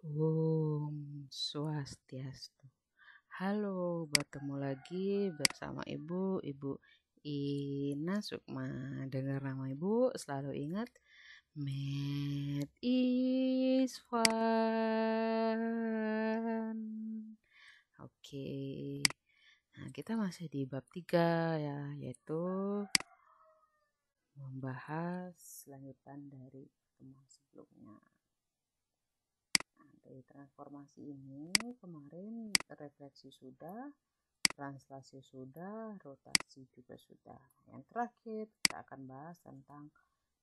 Om Swastiastu. Halo, bertemu lagi bersama Ibu Ina Sukma. Dengar nama Ibu, selalu ingat Math is fun. Oke. Nah, kita masih di bab 3 ya, yaitu membahas lanjutan dari pertemuan sebelumnya. Dari transformasi ini kemarin refleksi sudah, translasi sudah, rotasi juga sudah. Yang terakhir kita akan bahas tentang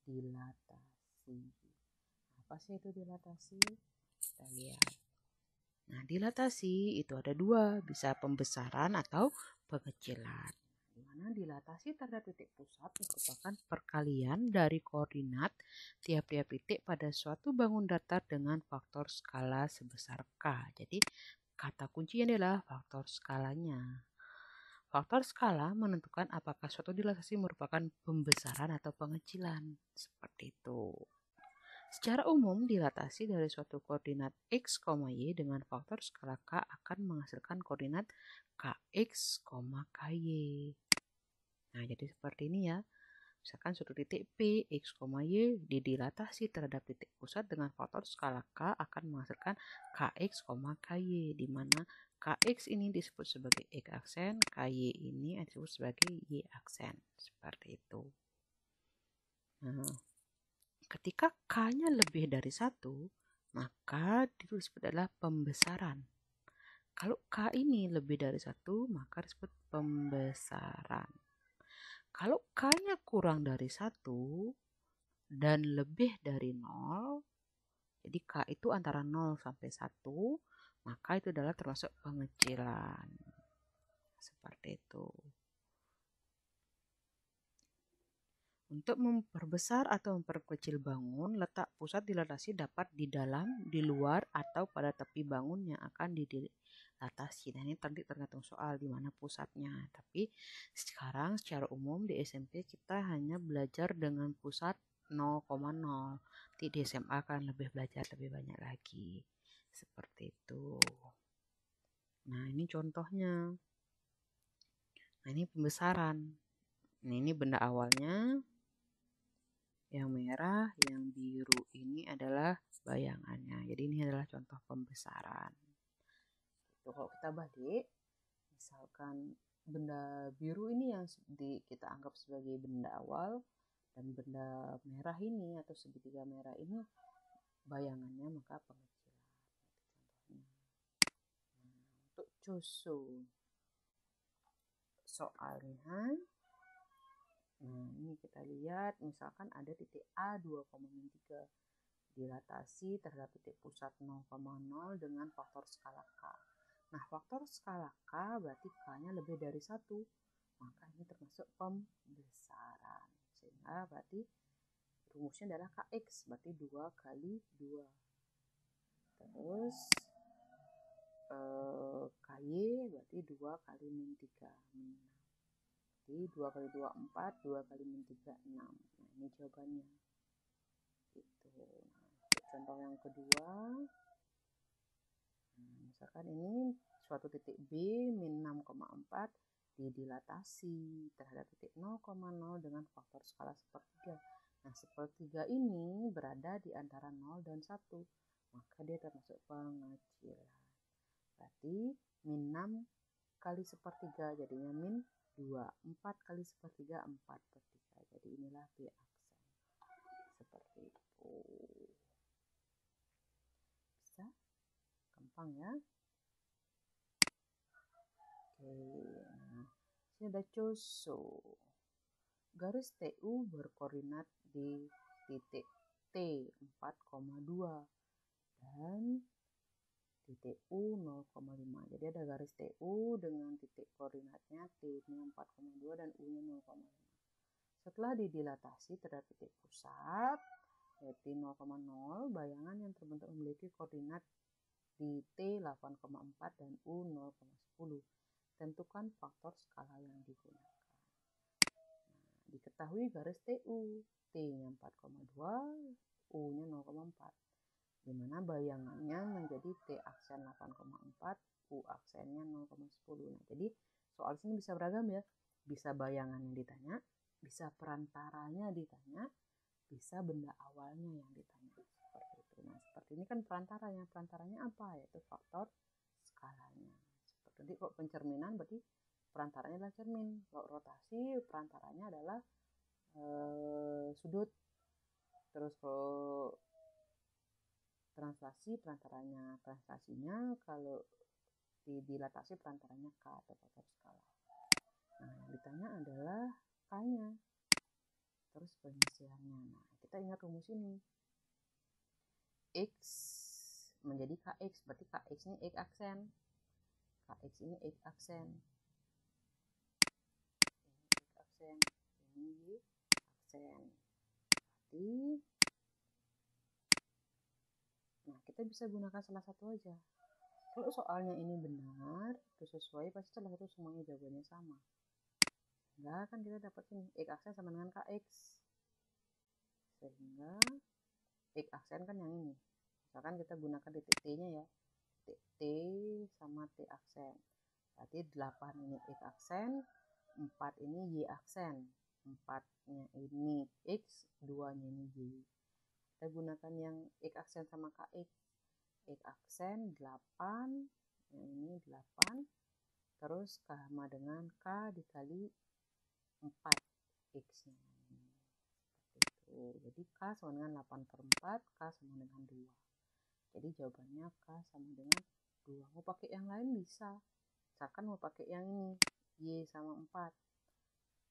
dilatasi. Apa sih itu dilatasi? Kita lihat. Nah, dilatasi itu ada dua, bisa pembesaran atau pengecilan. Di mana dilatasi terhadap titik pusat merupakan perkalian dari koordinat tiap-tiap titik pada suatu bangun datar dengan faktor skala sebesar K. Jadi kata kuncinya adalah faktor skalanya. Faktor skala menentukan apakah suatu dilatasi merupakan pembesaran atau pengecilan. Seperti itu. Secara umum, dilatasi dari suatu koordinat x, y dengan faktor skala k akan menghasilkan koordinat kx, ky. Nah, jadi seperti ini ya. Misalkan suatu titik P, X, Y didilatasi terhadap titik pusat dengan faktor skala K akan menghasilkan Kx, Ky, di mana Kx ini disebut sebagai X aksen, Ky ini disebut sebagai Y aksen. Seperti itu. Nah, ketika K-nya lebih dari 1, maka itu disebut adalah pembesaran. Kalau K ini lebih dari 1, maka disebut pembesaran. Kalau K-nya kurang dari 1 dan lebih dari 0, jadi K itu antara 0 sampai 1, maka itu adalah termasuk pengecilan. Seperti itu. Untuk memperbesar atau memperkecil bangun, letak pusat dilatasi dapat di dalam, di luar, atau pada tepi bangun yang akan dilatasi. Nah, ini nanti tergantung soal di mana pusatnya. Tapi sekarang secara umum di SMP kita hanya belajar dengan pusat 0,0. Di SMA akan lebih belajar lebih banyak lagi. Seperti itu. Nah, ini contohnya. Nah, ini pembesaran. Nah, ini benda awalnya. Yang merah, yang biru ini adalah bayangannya. Jadi ini adalah contoh pembesaran. Itu kalau kita balik, misalkan benda biru ini yang kita anggap sebagai benda awal, dan benda merah ini atau segitiga merah ini bayangannya, maka pengecilan. Itu contohnya. Nah, untuk cusu soalnya, nah ini kita lihat misalkan ada titik A 2,3 dilatasi terhadap titik pusat 0,0 dengan faktor skala K. Nah, faktor skala K berarti K-nya lebih dari 1. Maka ini termasuk pembesaran. Sehingga berarti rumusnya adalah Kx, berarti 2 kali 2. Terus Ky berarti 2 kali min 3. Jadi 2 kali 2, 4, 2 kali min 3, 6. Nah, ini jawabannya. Gitu. Nah, contoh yang kedua. Nah, misalkan ini suatu titik B min 6,4 didilatasi terhadap titik 0,0 dengan faktor skala sepertiga. Nah, sepertiga ini berada di antara 0 dan 1. Maka dia termasuk pengecilan. Berarti min 6 kali sepertiga jadinya min 2. 4 kali sepertiga 4/3. Jadi inilah B aksen. Seperti itu. Bisa? Gampang ya? Oke, nah sini ada cusu. Garis TU berkoordinat di titik T 4,2 dan titik U 0,5. Jadi ada garis TU dengan titik koordinatnya T-nya 4,2 dan U-nya 0,5. Setelah didilatasi terhadap titik pusat yaitu 0,0, bayangan yang terbentuk memiliki koordinat di T 8,4 dan U 0,10. Tentukan faktor skala yang digunakan. Nah, diketahui garis TU, T-nya 4,2, U-nya 0,4. dimana bayangannya menjadi T aksen 8,4, U aksennya 0,10. Nah, jadi soal sini bisa beragam ya, bisa bayangannya ditanya, bisa perantaranya ditanya, bisa benda awalnya yang ditanya, seperti itu. Nah, seperti ini kan perantaranya apa? Yaitu faktor skalanya. Seperti nanti kalau pencerminan berarti perantaranya adalah cermin, kalau rotasi perantaranya adalah sudut, terus kalau translasinya kalau dilatasi perantaranya K atau faktor skala. Nah, yang ditanya adalah K-nya, terus penyisiannya. Nah, kita ingat rumus ini. X menjadi KX, berarti KX ini X aksen. KX ini X aksen. Ini X aksen, ini Y aksen. Berarti nah, kita bisa gunakan salah satu aja. Kalau soalnya ini benar, itu sesuai, pasti salah satu semuanya jawabannya sama. Sehingga kan kita dapat ini, X aksen sama dengan KX. Sehingga X aksen kan yang ini. Misalkan kita gunakan titik T-nya ya. Titik T sama T aksen. Berarti 8 ini X aksen, 4 ini Y aksen. 4-nya ini X, 2-nya ini Y. Kita gunakan yang X aksen sama KX. X aksen 8, yang ini 8, terus sama dengan K dikali 4 X-nya. Seperti itu. Jadi K sama dengan 8/4, K sama dengan 2. Jadi jawabannya K sama dengan 2. Mau pakai yang lain bisa. Misalkan mau pakai yang ini, Y sama 4.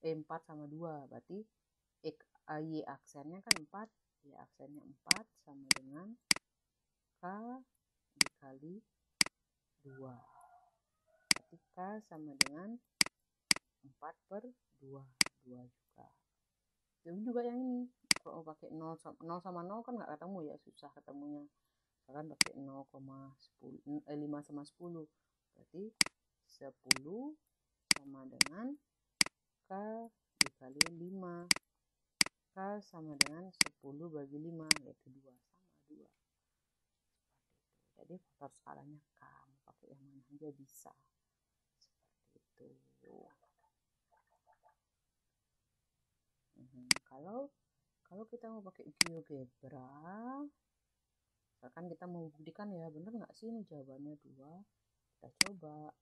4 sama 2, berarti Y aksennya kan 4, Y aksennya 4 sama dengan K dikali 2. Berarti K sama dengan 4/2. 2 juga. Jadi juga yang ini. Kalau pakai 0 sama 0 kan nggak ketemu ya, susah ketemunya. Misalkan pakai 5 sama 10. Berarti 10 sama dengan K dikali 5. K sama dengan 10 bagi 5, yaitu 2, sama 2. Seperti itu. Jadi faktor skalanya K, mau pakai yang mana aja bisa. Seperti itu. Kalau kita mau pakai GeoGebra, misalkan kita mau buktikan ya, bener nggak sih ini jawabannya 2, kita coba.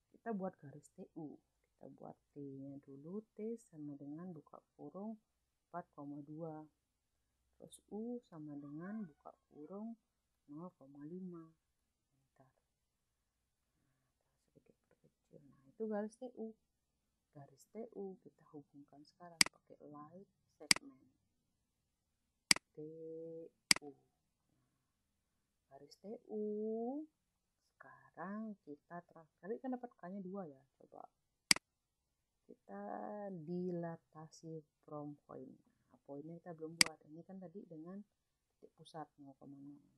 Kita buat garis TU. Kita buat T-nya dulu, T sama dengan buka kurung 4,2. Terus U sama dengan buka kurung 0,5. Bentar. Sedikit perkecil. Nah, itu garis TU. Garis TU kita hubungkan sekarang pakai light segment. TU. Garis TU. Sekarang kita tadi kan dapat K-nya 2 ya. Coba kita dilatasi from point. Nah, poinnya kita belum buat. Ini kan tadi dengan titik pusat 0,0.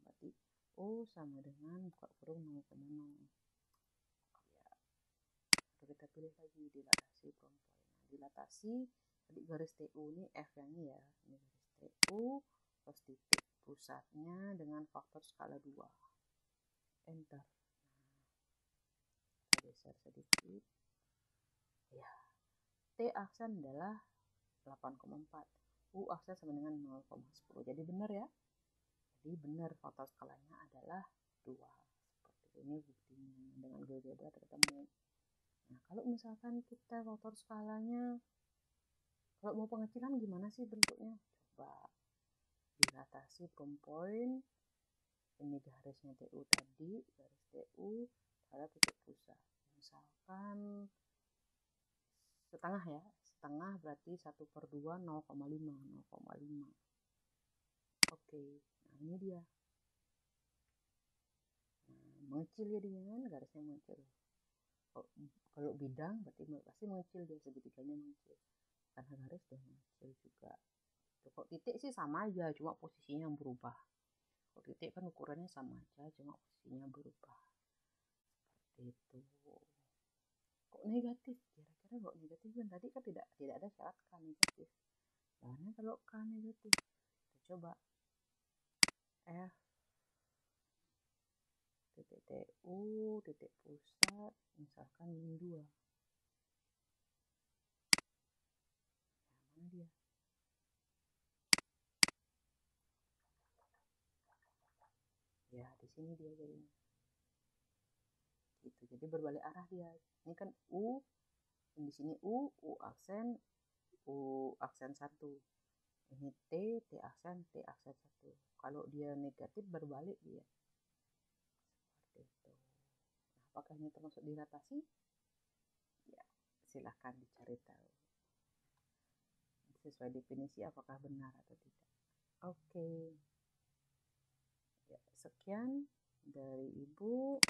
Berarti O sama dengan buka kurung 0,0. Ya. Lalu kita pilih lagi dilatasi from point. Nah, dilatasi tadi garis TU ini F yang ini ya. Ini garis TU terus titik pusatnya dengan faktor skala 2. Enter. Nah, kita geser sedikit. Ya. T aksen adalah 8,4. U aksen sama dengan 0,10. Jadi benar ya. Jadi benar faktor skalanya adalah 2. Seperti ini buktinya dengan GeoGebra ketemu. Nah, kalau misalkan kita faktor skalanya, kalau mau pengecilan gimana sih bentuknya? Coba dilatasi from point. Ini garisnya TU tadi, garis TU pada titik pusat. Misalkan setengah ya, setengah berarti 1/2 0,5. Oke, nah ini dia. Nah, mengecil ya dengan garisnya mengecil. Kalau bidang berarti pasti mengecil dia, segitiganya mengecil. Karena garis sudah mengecil juga. Kalau titik sih sama aja, cuma posisinya yang berubah. Kalau titik kan ukurannya sama aja, cuma posisinya berubah. Seperti itu. Kok negatif? Kira-kira kok negatif kan tadi kan tidak ada syarat K negatif. Karena kalau K negatif, kita coba F titik U, titik pusat, misalkan min 2. Mana dia? Ya, di sini dia jadinya. Gitu. Jadi berbalik arah dia. Ini kan U, di sini U aksen 1. Ini T aksen 1. Kalau dia negatif berbalik dia. Seperti itu. Nah, apakah ini termasuk dilatasi? Ya, silahkan dicari tahu. Sesuai definisi apakah benar atau tidak. Oke. Ya, sekian dari Ibu.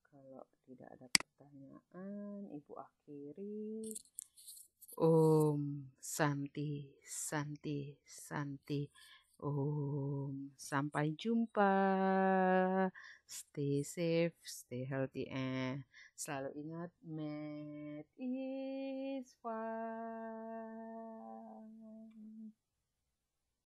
Kalau tidak ada pertanyaan, Ibu akhiri. Om Santi, Santi, Santi. Om, sampai jumpa. Stay safe, stay healthy, and selalu ingat, math is fun.